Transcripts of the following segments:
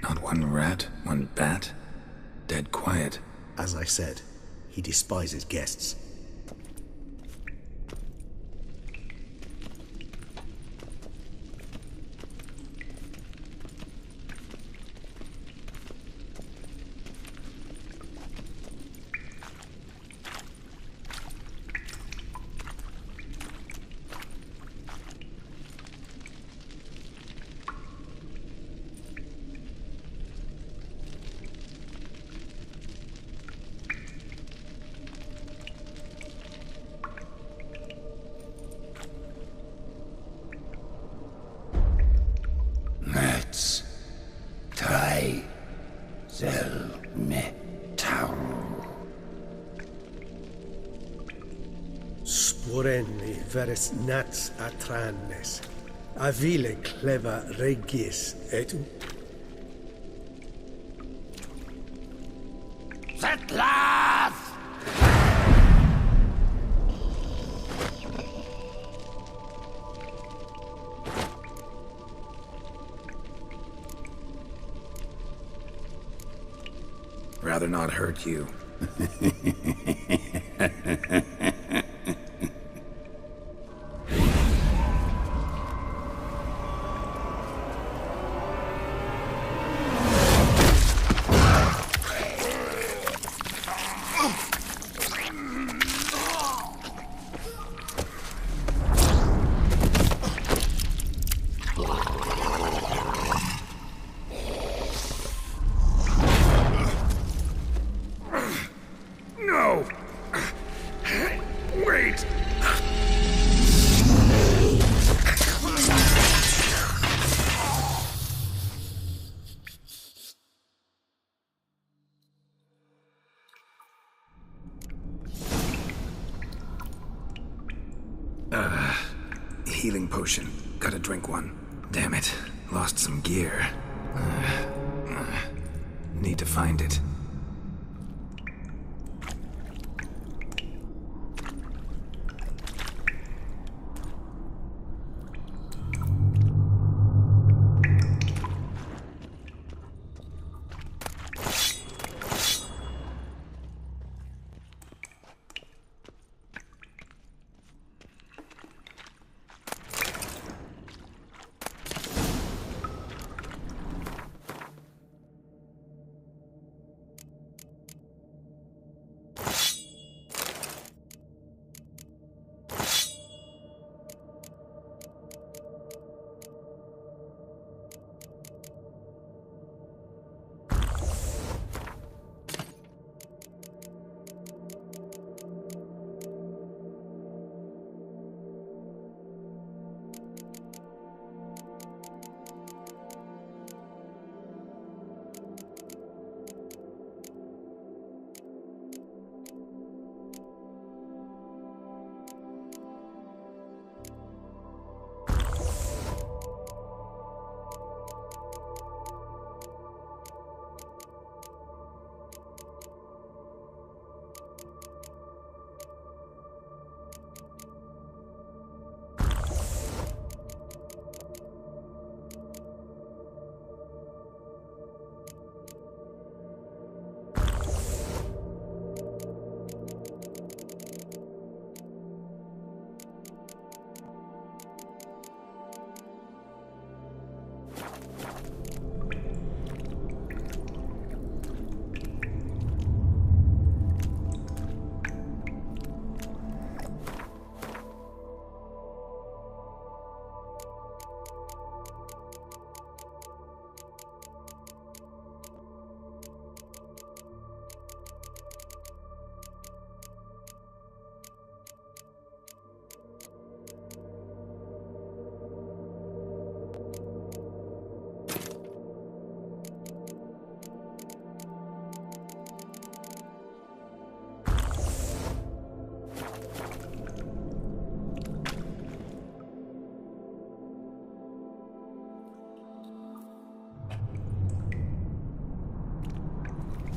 Not one rat, one bat. Dead quiet. As I said, he despises guests. Sporenni veres nats atrannes, avile cleva regis etu. Settlers! Rather not hurt you. No! Wait! Healing potion. Gotta drink one. Damn it. Lost some gear. Need to find it.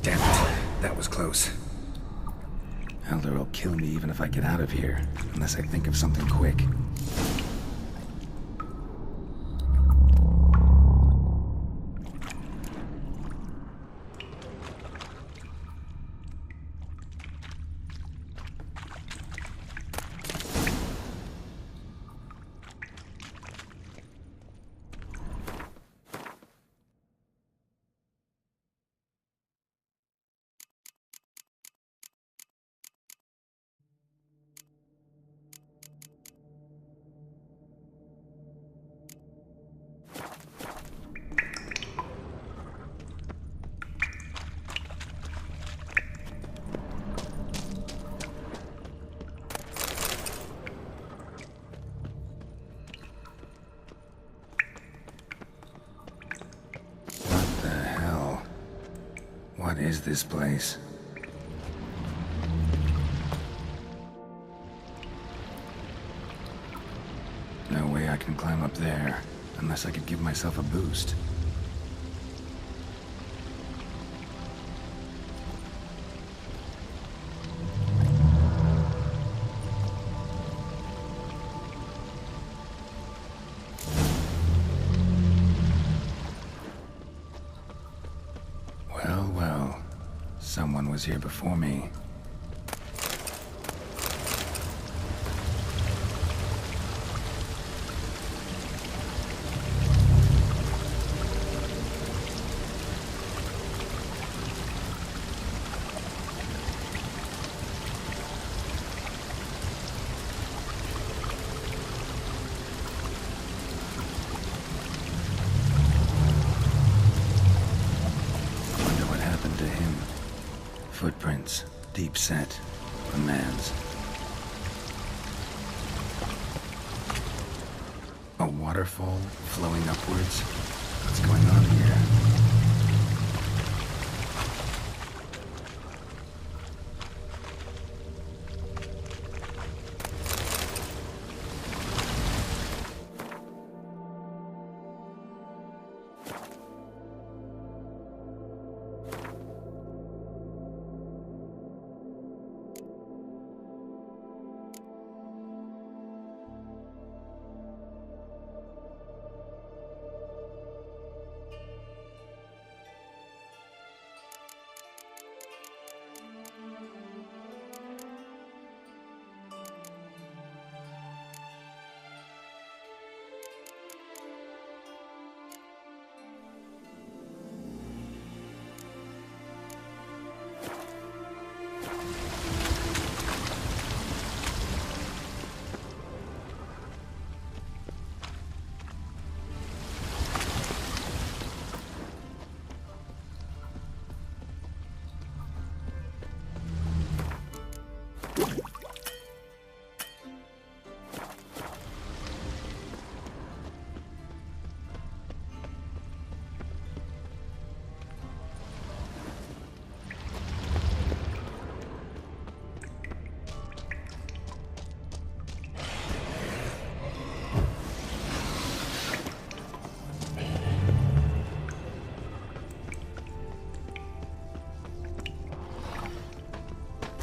Damn it. That was close. Elder will kill me even if I get out of here, unless I think of something quick. What is this place? No way I can climb up there, unless I could give myself a boost. Well, well. Someone was here before me. Footprints, deep set, a man's. A waterfall flowing upwards? What's going on here?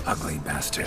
Ugly bastard.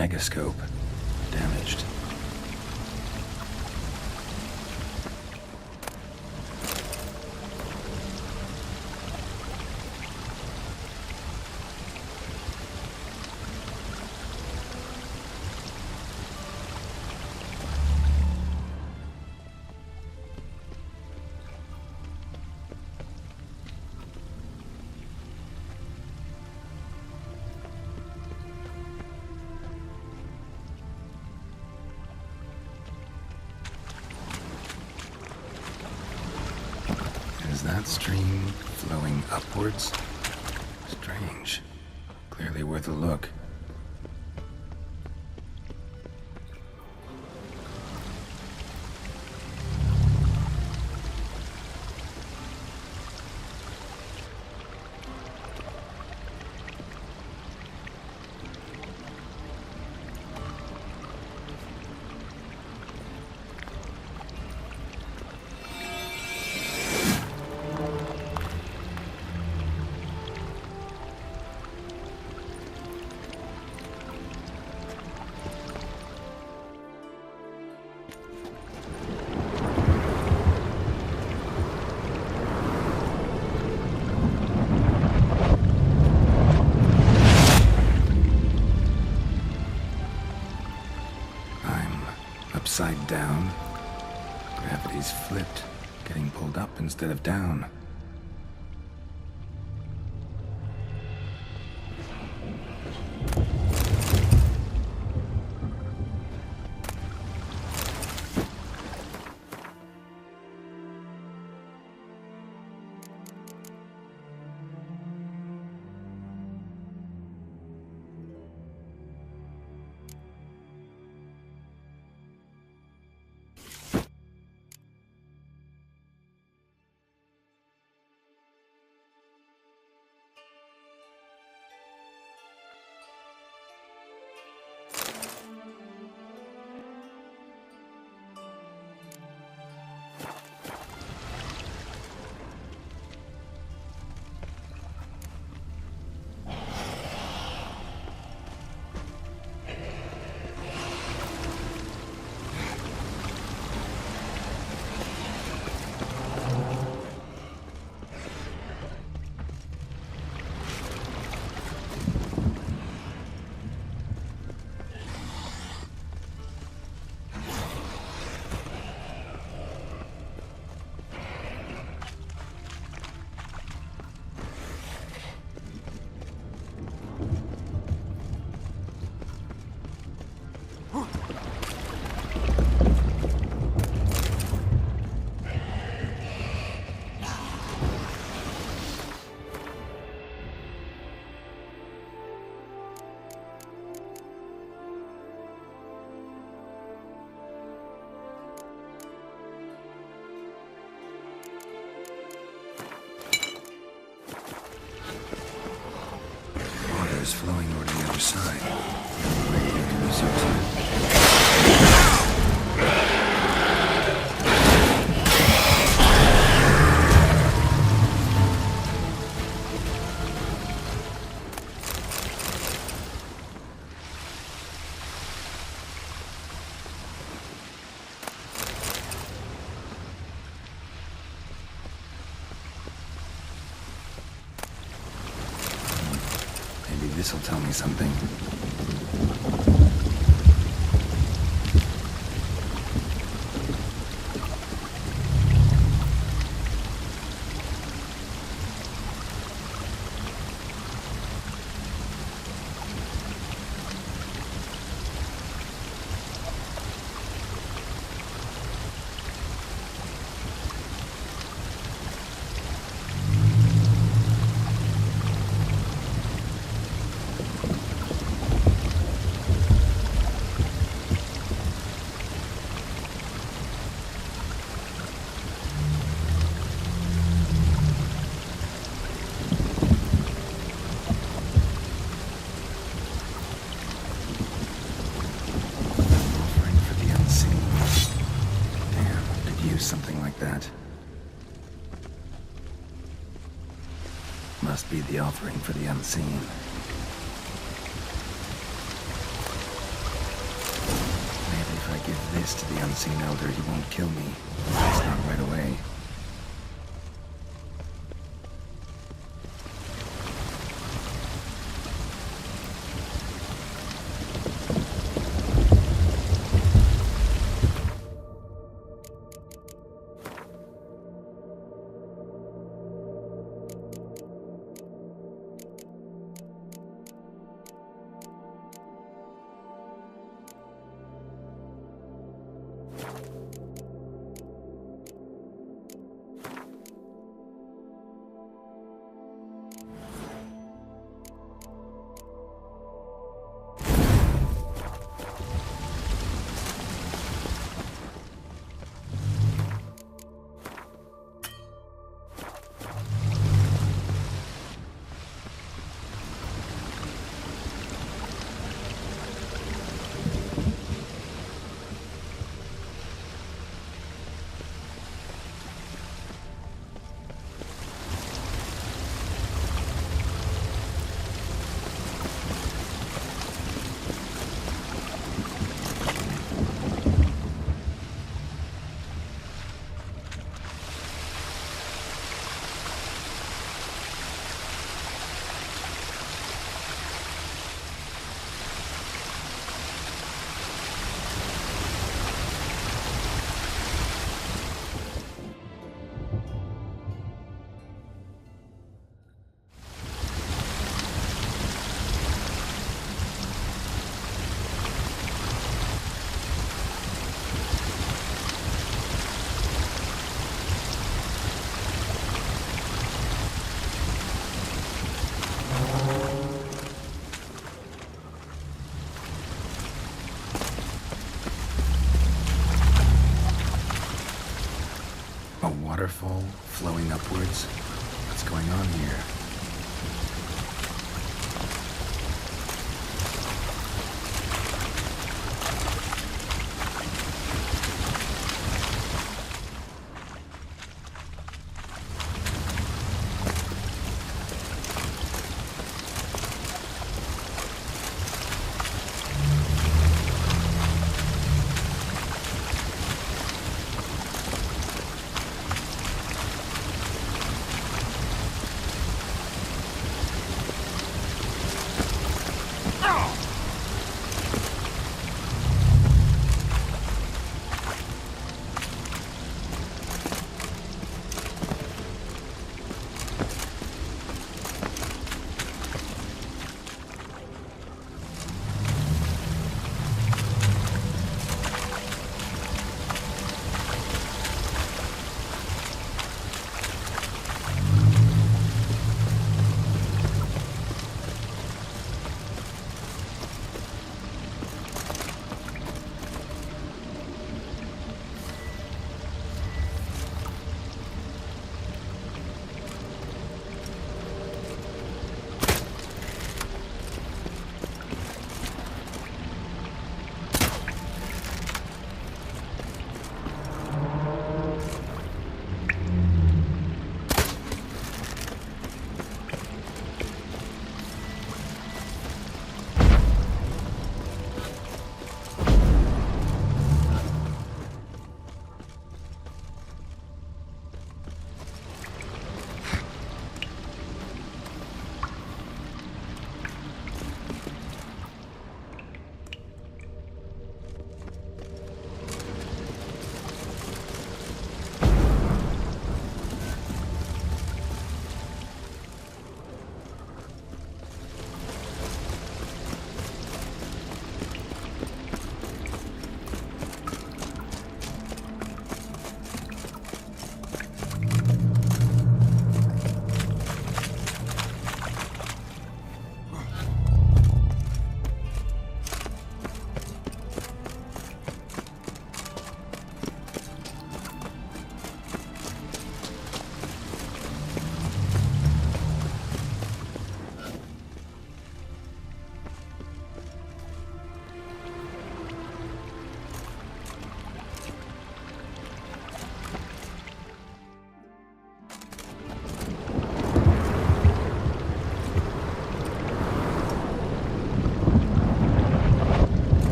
Megascope. Damaged. Is that stream flowing upwards? Strange. Clearly worth a look. Upside down. Gravity's flipped, getting pulled up instead of down. Flowing over to the other side. Radiators This'll tell me something. Something like that. Must be the offering for the unseen. this to the unseen elder, he won't kill me. At least not right away. A waterfall flowing upwards? What's going on here?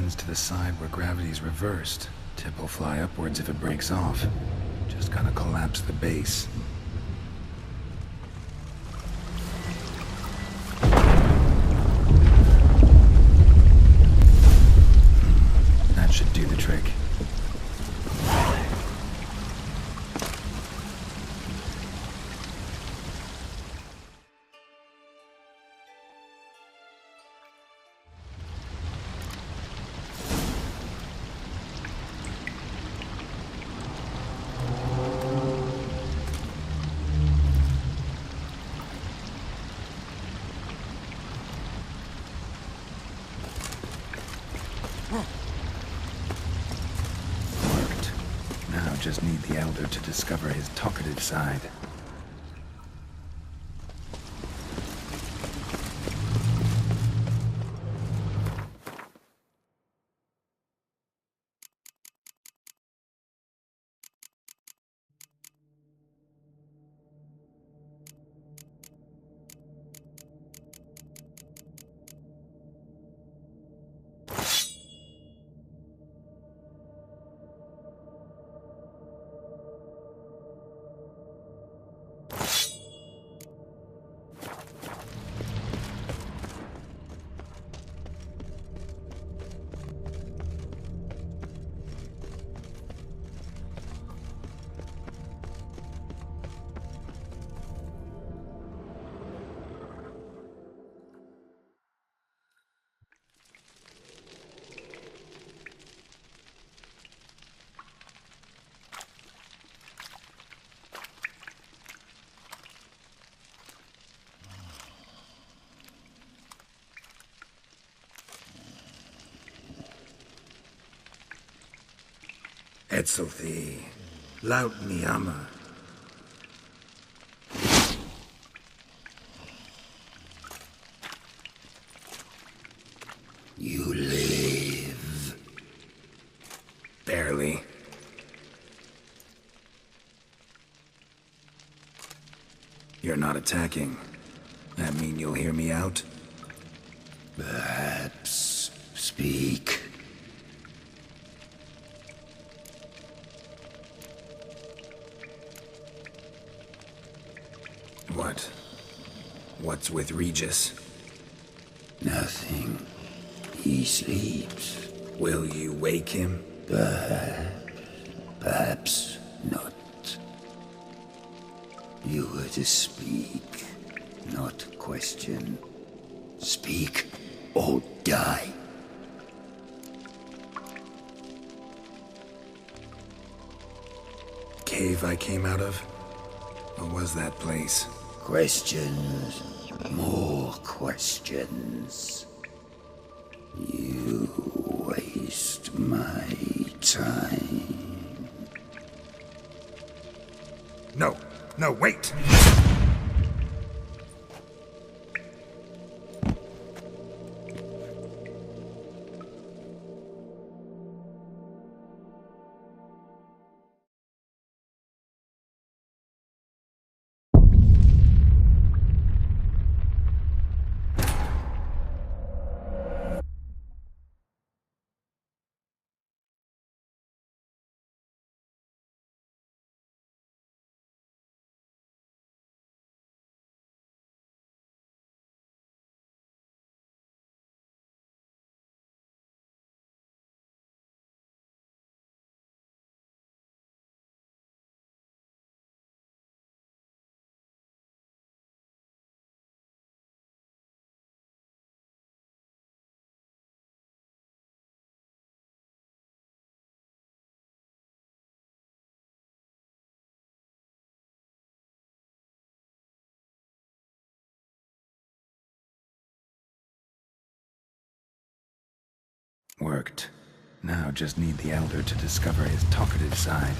extends to the side where gravity's reversed. Tip will fly upwards if it breaks off. Just gotta collapse the base. That should do the trick. Worked. Now just need the Elder to discover his talkative side. Etzelthi, laut mi ama. You live. Barely. You're not attacking. That mean you'll hear me out? Perhaps. Speak. What? What's with Regis? Nothing. He sleeps. Will you wake him? Perhaps not. You were to speak, not question. Speak or die. Cave I came out of? What was that place? Questions. More questions. You waste my time. No, wait! Worked. Now just need the Elder to discover his talkative side.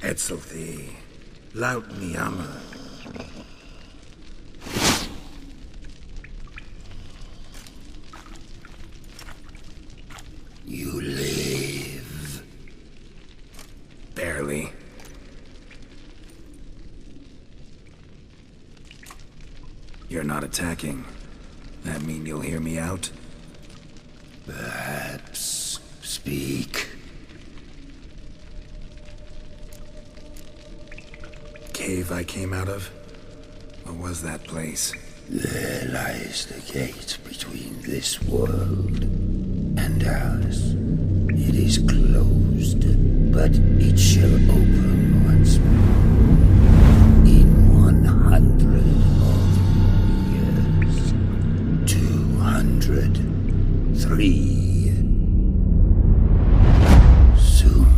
Etzelthi, laut Niama. You live. Barely. You're not attacking. That mean you'll hear me out? Perhaps. Speak. Cave I came out of? What was that place? There lies the gate between this world and ours. It is closed, but it shall open once more. In 100 of years. 200. 3. Soon.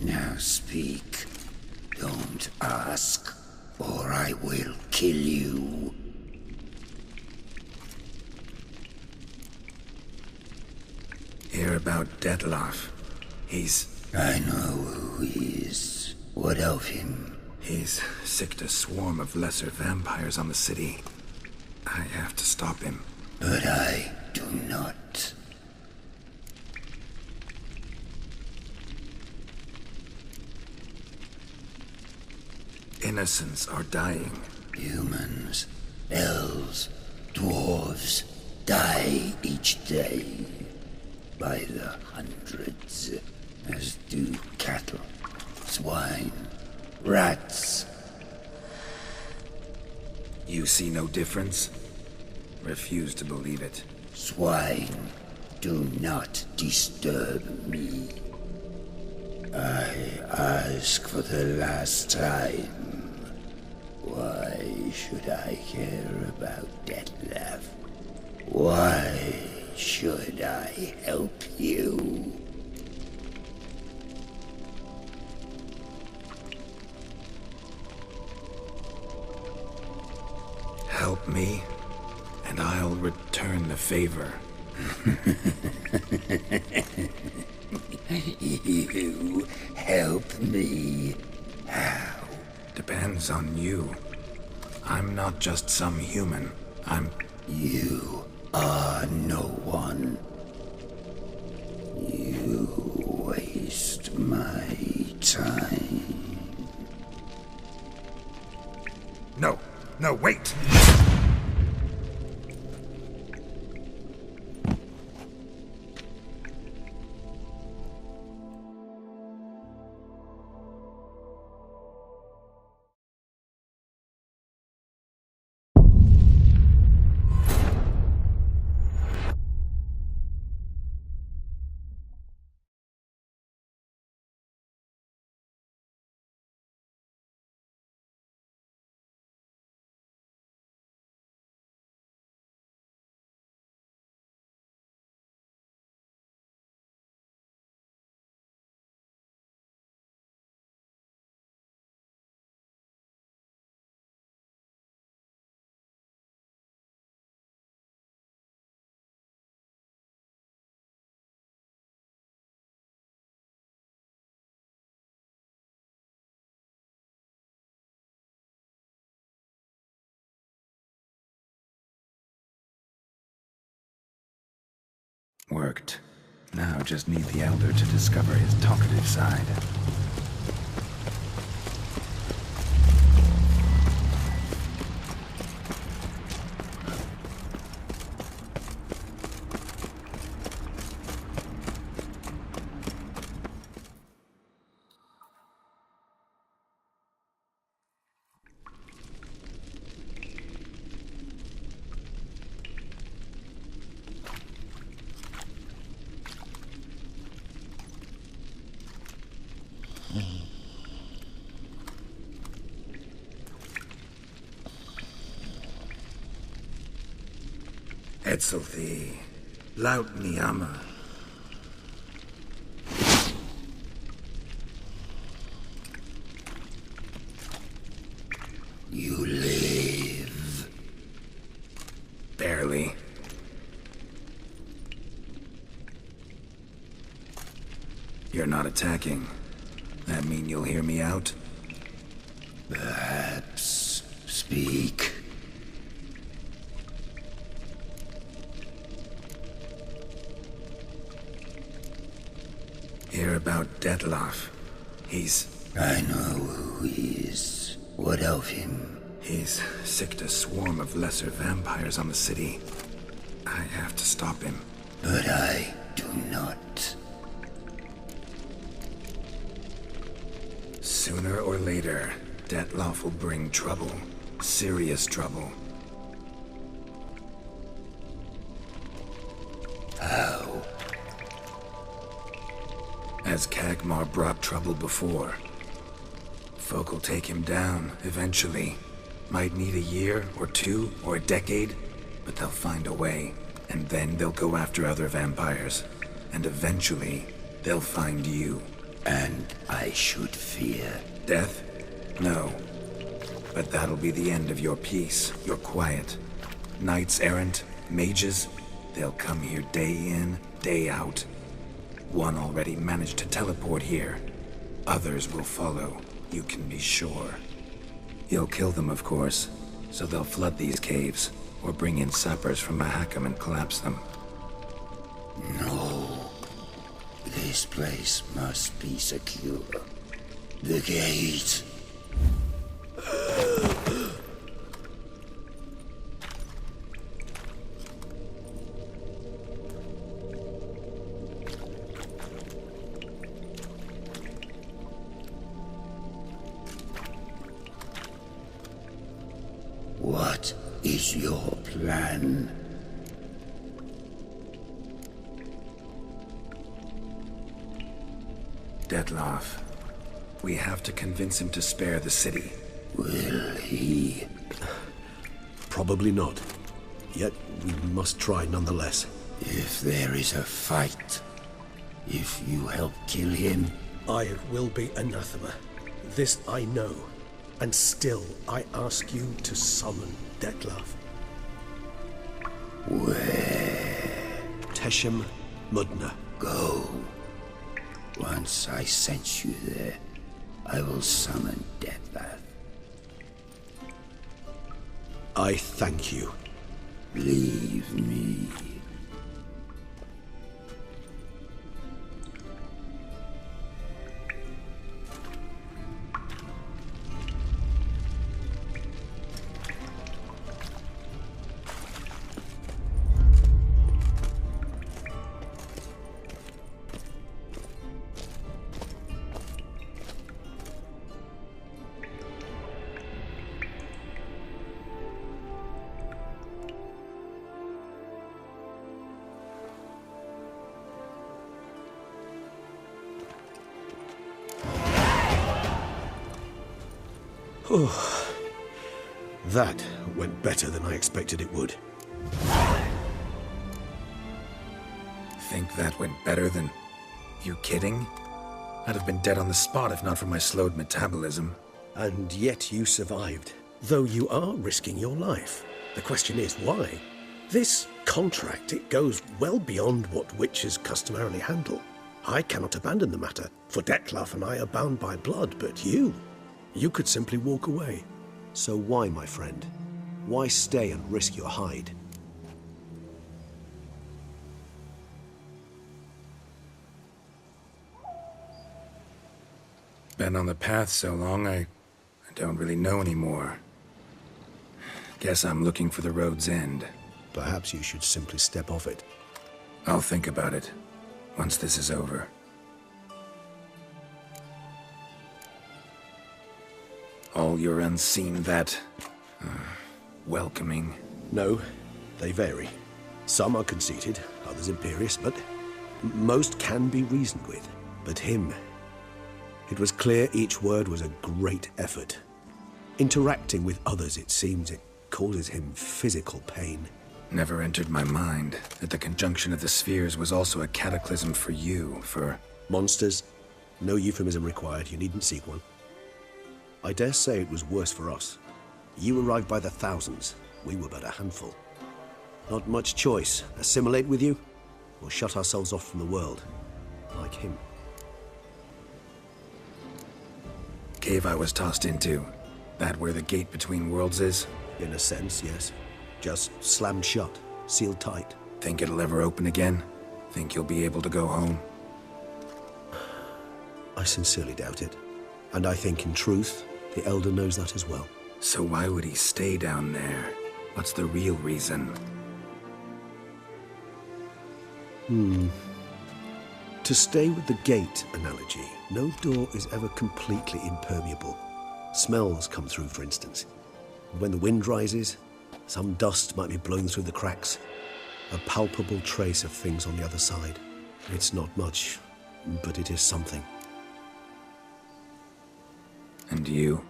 Now speak. Don't ask, or I will kill you. Hear about Dettlaff. I know who he is. What of him? He's sicked a swarm of lesser vampires on the city. I have to stop him. But I do not. Innocents are dying. Humans, elves, dwarves die each day. By the hundreds, as do cattle, swine, rats. You see no difference? Refuse to believe it. Swine, do not disturb me. I ask for the last time. Why should I care about Dettlaff? Why should I help you? Help me, and I'll return the favor. You help me? How? Depends on you. I'm not just some human. You are no one. You waste my time. No, wait! Worked. Now just need the Elder to discover his talkative side. Etzelthi, laut Niama. You live. Barely. You're not attacking. That mean you'll hear me out? Perhaps. Speak. Hear about Detloff. I know who he is. What of him? He's sicked a swarm of lesser vampires on the city. I have to stop him. But I do not. Sooner or later, Detloff will bring trouble. Serious trouble. How? As Kagmar brought trouble before. Folk will take him down, eventually. Might need a year, or two, or a decade, but they'll find a way. And then they'll go after other vampires. And eventually, they'll find you. And I should fear death? No. But that'll be the end of your peace, your quiet. Knights errant, mages, they'll come here day in, day out. One already managed to teleport here. Others will follow, you can be sure. You'll kill them, of course, so they'll flood these caves, or bring in sappers from Mahakam and collapse them. No. This place must be secure. The gate. What is your plan? Detloff. We have to convince him to spare the city. Will he? Probably not. Yet we must try nonetheless. If there is a fight, if you help kill him, I will be anathema. This I know. And still, I ask you to summon Detloff. where? Teshem Mudna. Go. Once I sense you there, I will summon Deathpath. I thank you. Leave me. That went better than I expected it would. Think that went better than... You kidding? I'd have been dead on the spot if not for my slowed metabolism. And yet you survived, though you are risking your life. The question is, why? This contract, it goes well beyond what witches customarily handle. I cannot abandon the matter, for Detloff and I are bound by blood, but you could simply walk away. So why, my friend? Why stay and risk your hide? Been on the path so long, I don't really know anymore. Guess I'm looking for the road's end. Perhaps you should simply step off it. I'll think about it, once this is over. All your unseen that... welcoming. No, they vary. Some are conceited, others imperious, but most can be reasoned with. But him... It was clear each word was a great effort. Interacting with others, it seems, it causes him physical pain. Never entered my mind that the conjunction of the spheres was also a cataclysm for you, for... Monsters? No euphemism required, you needn't seek one. I dare say it was worse for us. You arrived by the thousands, we were but a handful. Not much choice, assimilate with you, or shut ourselves off from the world, like him. cave I was tossed into? That where the gate between worlds is? In a sense, yes. Just slammed shut, sealed tight. Think it'll ever open again? Think you'll be able to go home? I sincerely doubt it. And I think, in truth, the Elder knows that as well. So why would he stay down there? What's the real reason? To stay with the gate analogy, no door is ever completely impermeable. Smells come through, for instance. When the wind rises, some dust might be blown through the cracks. A palpable trace of things on the other side. It's not much, but it is something. And you?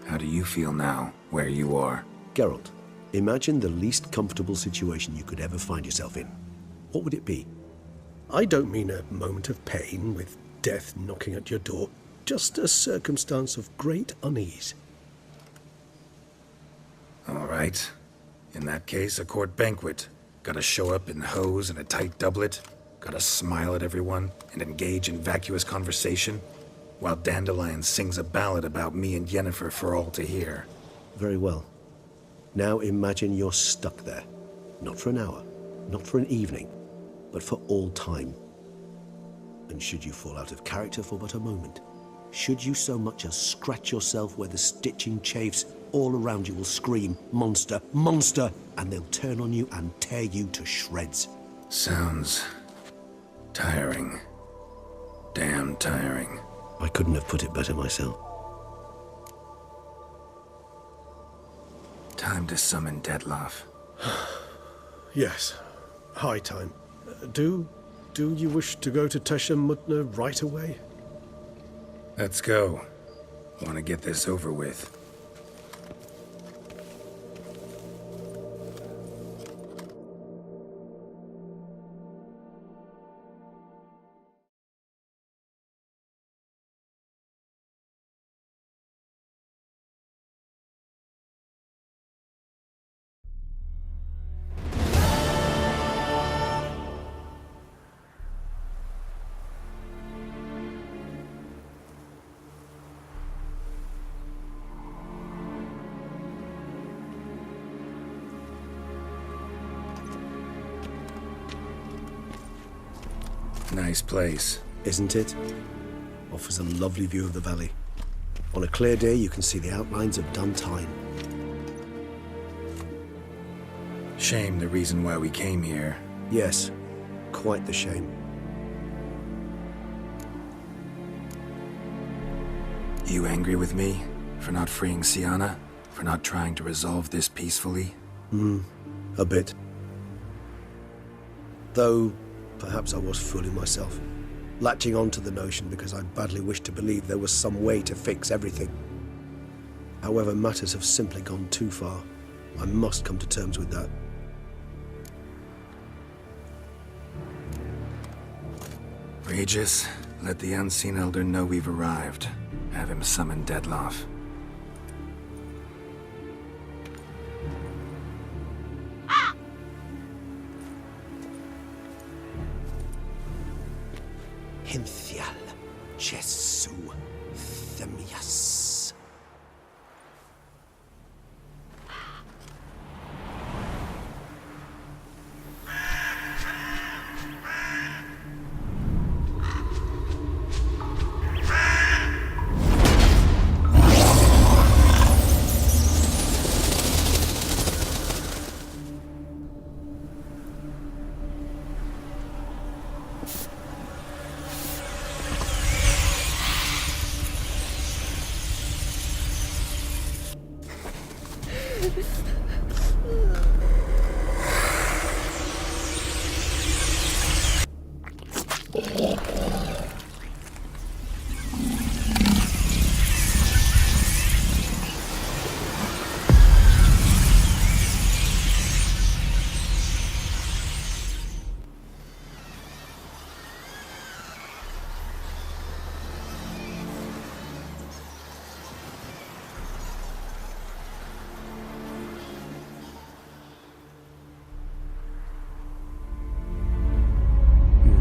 How do you feel now, where you are? Geralt, imagine the least comfortable situation you could ever find yourself in. What would it be? I don't mean a moment of pain with death knocking at your door. Just a circumstance of great unease. All right. In that case, a court banquet. Gotta show up in hose and a tight doublet. Gotta smile at everyone and engage in vacuous conversation. While Dandelion sings a ballad about me and Yennefer for all to hear. Very well. Now imagine you're stuck there. Not for an hour, not for an evening, but for all time. And should you fall out of character for but a moment, should you so much as scratch yourself where the stitching chafes, all around you will scream, "Monster, monster!" and they'll turn on you and tear you to shreds. Sounds tiring. Damn tiring. I couldn't have put it better myself. Time to summon Dettlaff. Yes, high time. Do you wish to go to Tesha Mutna right away? Let's go. Want to get this over with. Nice place. Isn't it? Offers a lovely view of the valley. On a clear day, you can see the outlines of Duntine. Shame the reason why we came here. Yes, quite the shame. You angry with me? For not freeing Sienna? For not trying to resolve this peacefully? A bit. Though, perhaps I was fooling myself. Latching on to the notion because I badly wished to believe there was some way to fix everything. However, matters have simply gone too far. I must come to terms with that. Regis, let the Unseen Elder know we've arrived. Have him summon Dettlaff. Hinthial Jesu Themias.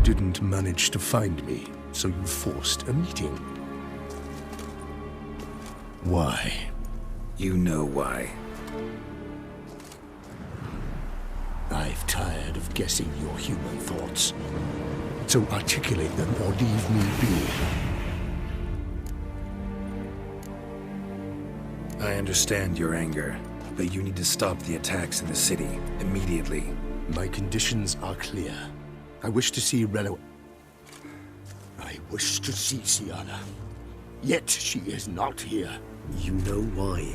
Didn't manage to find me, so you forced a meeting. Why? You know why. I've tired of guessing your human thoughts. So articulate them or leave me be. I understand your anger, but you need to stop the attacks in the city immediately. My conditions are clear. I wish to see Relo. I wish to see Siana. Yet she is not here. You know why.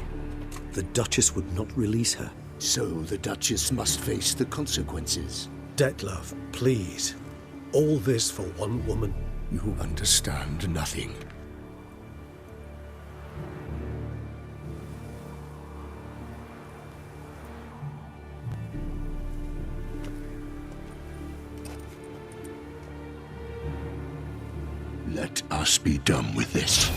The Duchess would not release her. So the Duchess must face the consequences. Detlef, please. All this for one woman. You understand nothing. Let us be done with this.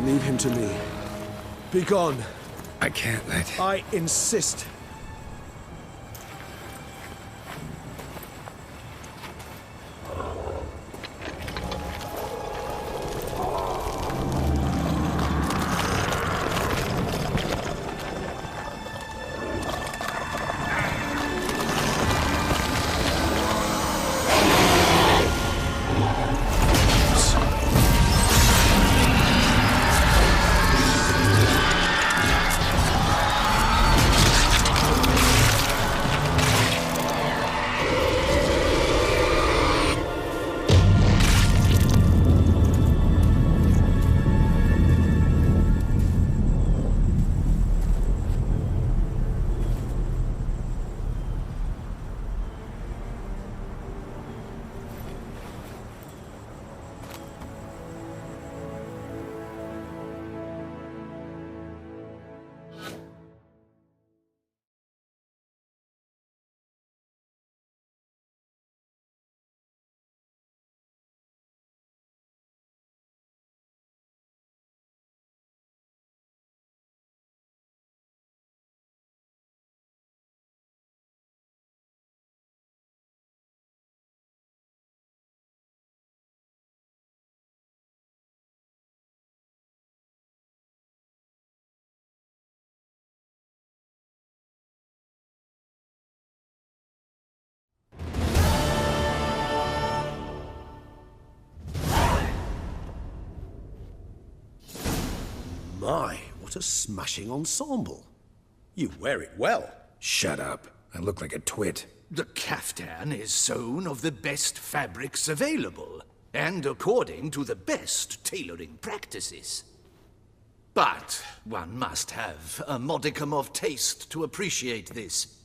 Leave him to me. Be gone. I can't let... I insist. My, what a smashing ensemble. You wear it well. Shut up. I look like a twit. The caftan is sewn of the best fabrics available, and according to the best tailoring practices. But one must have a modicum of taste to appreciate this.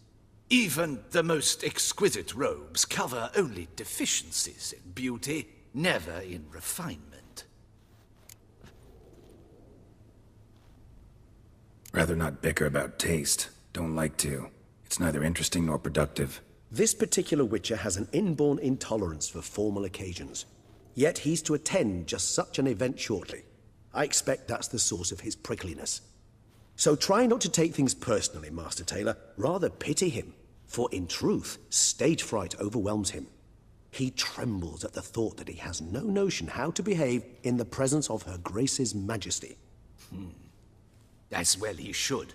Even the most exquisite robes cover only deficiencies in beauty, never in refinement. Rather not bicker about taste. Don't like to. It's neither interesting nor productive. This particular Witcher has an inborn intolerance for formal occasions. Yet he's to attend just such an event shortly. I expect that's the source of his prickliness. So try not to take things personally, Master Taylor. Rather pity him. For in truth, stage fright overwhelms him. He trembles at the thought that he has no notion how to behave in the presence of Her Grace's Majesty. As well he should.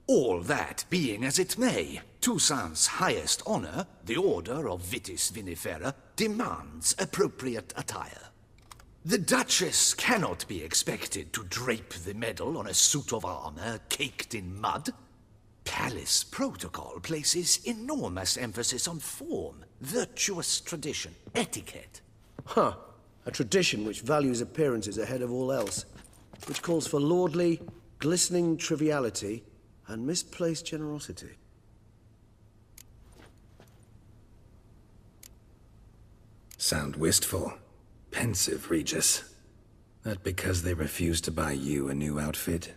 All that being as it may, Toussaint's highest honor, the Order of Vitis Vinifera, demands appropriate attire. The Duchess cannot be expected to drape the medal on a suit of armor caked in mud. Palace protocol places enormous emphasis on form, virtuous tradition, etiquette. Huh. A tradition which values appearances ahead of all else. Which calls for lordly, glistening triviality and misplaced generosity. Sound wistful. Pensive, Regis. That because they refuse to buy you a new outfit?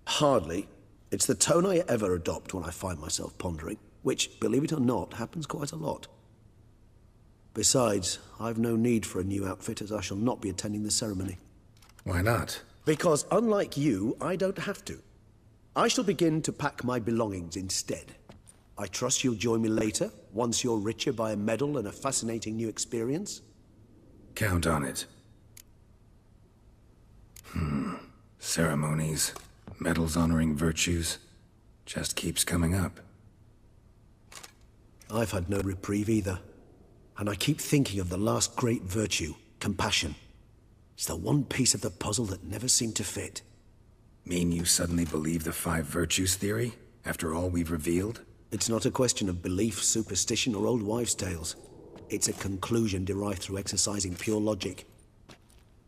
Hardly. It's the tone I ever adopt when I find myself pondering, which, believe it or not, happens quite a lot. Besides, I've no need for a new outfit as I shall not be attending the ceremony. Why not? Because unlike you, I don't have to. I shall begin to pack my belongings instead. I trust you'll join me later, once you're richer by a medal and a fascinating new experience? Count on it. Ceremonies, medals honoring virtues, just keeps coming up. I've had no reprieve either. And I keep thinking of the last great virtue, compassion. It's the one piece of the puzzle that never seemed to fit. Mean you suddenly believe the 5 virtues theory, after all we've revealed? It's not a question of belief, superstition, or old wives' tales. It's a conclusion derived through exercising pure logic.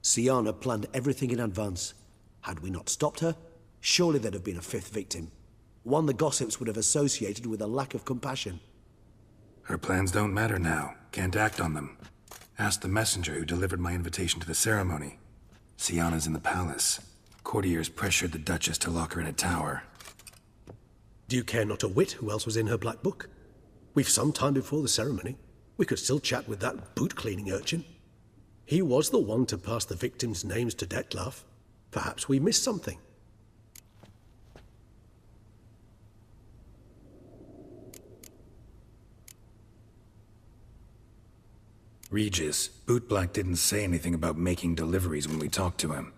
Siana planned everything in advance. Had we not stopped her, surely there'd have been a fifth victim. One the gossips would have associated with a lack of compassion. Her plans don't matter now. Can't act on them. Ask the messenger who delivered my invitation to the ceremony. Siana's in the palace. Courtiers pressured the Duchess to lock her in a tower. Do you care not a whit who else was in her black book? We've some time before the ceremony. We could still chat with that boot-cleaning urchin. He was the one to pass the victims' names to Detlef. Perhaps we missed something. Regis, Bootblack didn't say anything about making deliveries when we talked to him.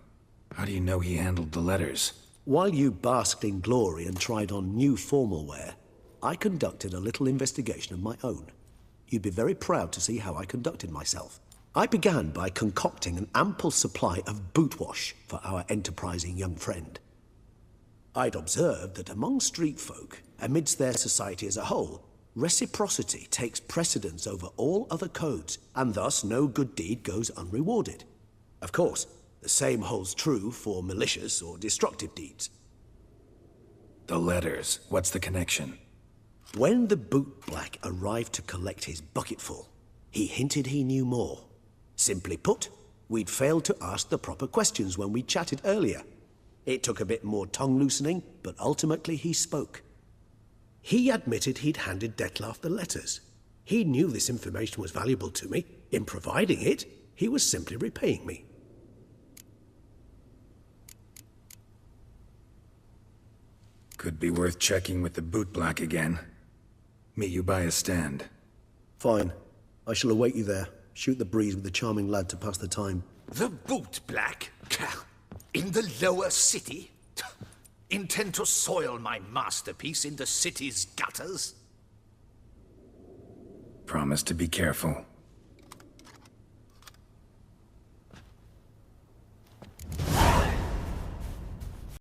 How do you know he handled the letters? While you basked in glory and tried on new formal wear, I conducted a little investigation of my own. You'd be very proud to see how I conducted myself. I began by concocting an ample supply of boot wash for our enterprising young friend. I'd observed that among street folk, amidst their society as a whole, reciprocity takes precedence over all other codes, and thus no good deed goes unrewarded. Of course, the same holds true for malicious or destructive deeds. The letters. What's the connection? When the bootblack arrived to collect his bucketful, he hinted he knew more. Simply put, we'd failed to ask the proper questions when we chatted earlier. It took a bit more tongue-loosening, but ultimately he spoke. He admitted he'd handed Detlef the letters. He knew this information was valuable to me. In providing it, he was simply repaying me. Could be worth checking with the bootblack again. Meet you by a stand. Fine. I shall await you there. Shoot the breeze with the charming lad to pass the time. The bootblack? In the lower city? Intend to soil my masterpiece in the city's gutters? Promise to be careful.